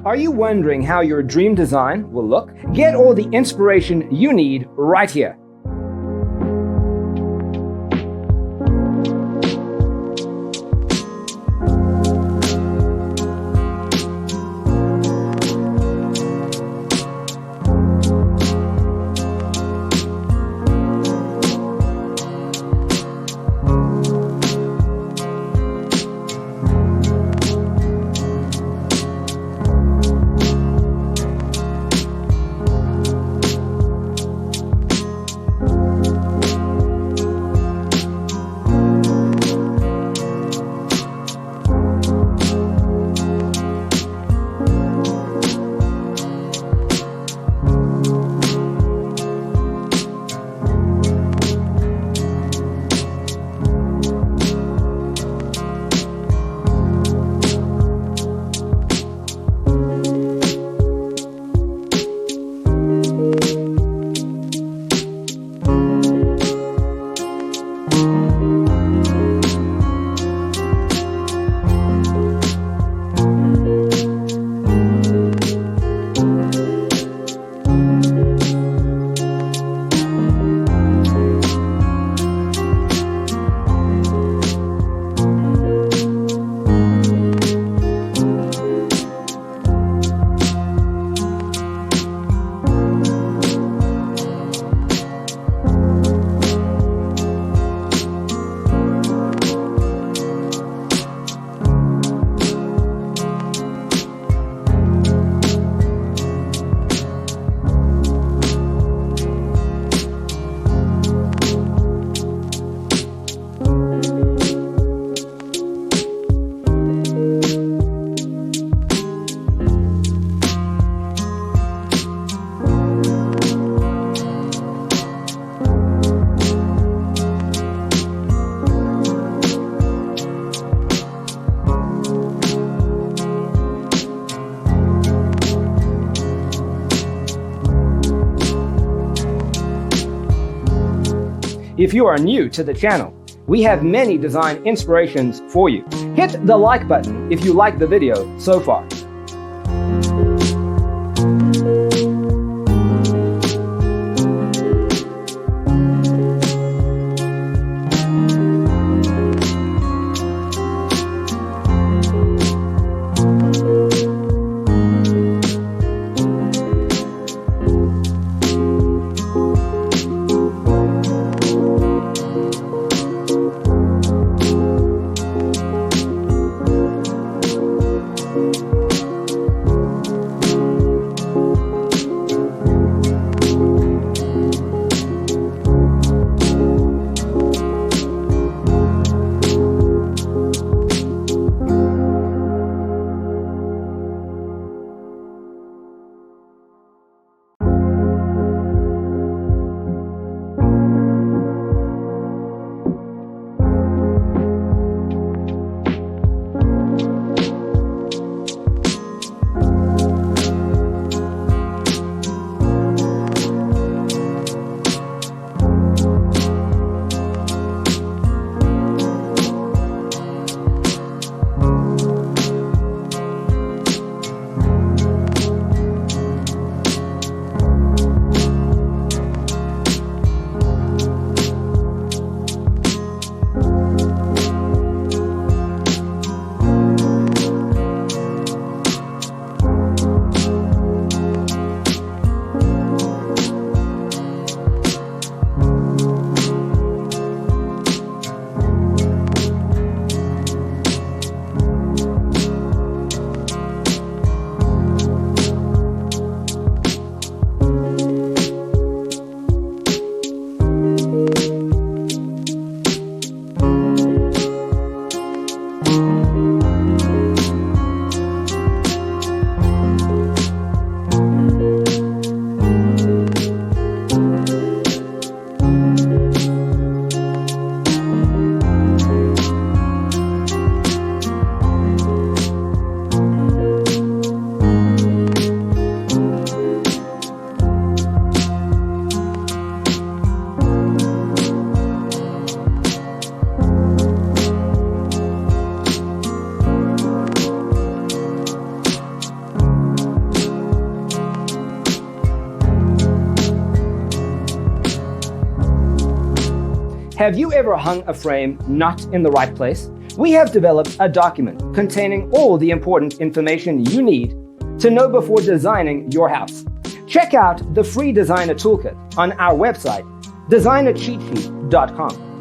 Are you wondering how your dream design will look? Get all the inspiration you need right here. If you are new to the channel, we have many design inspirations for you. Hit the like button if you like the video so far. Have you ever hung a frame not in the right place? We have developed a document containing all the important information you need to know before designing your house. Check out the free designer toolkit on our website, designercheatsheet.com.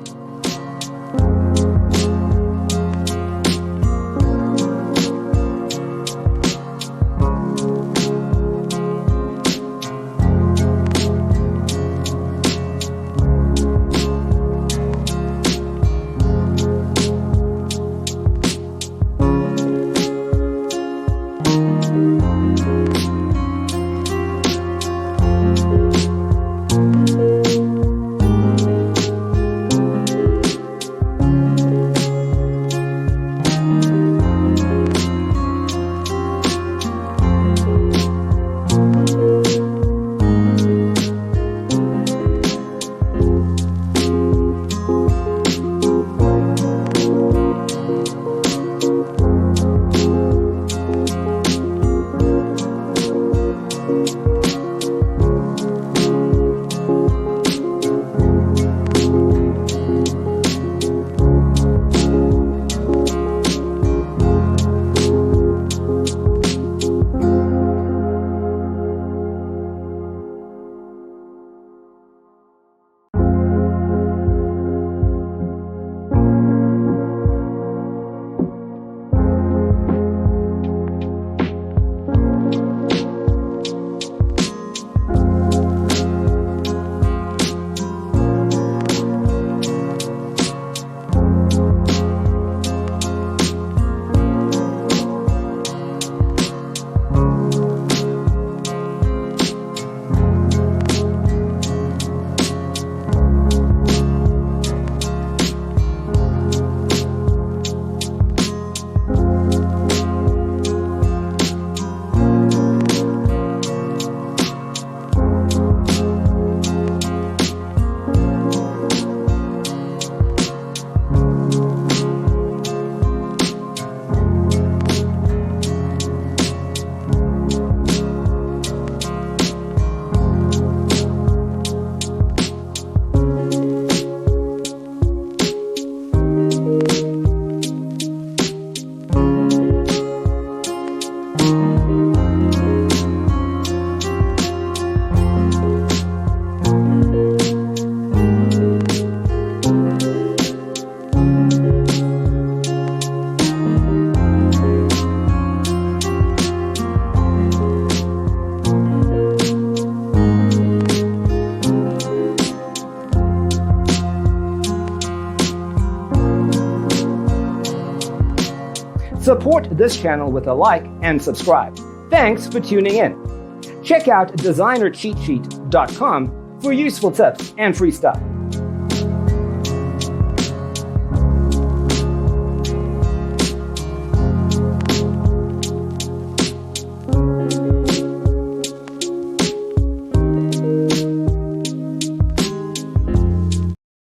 Support this channel with a like and subscribe. Thanks for tuning in. Check out designercheatsheet.com for useful tips and free stuff.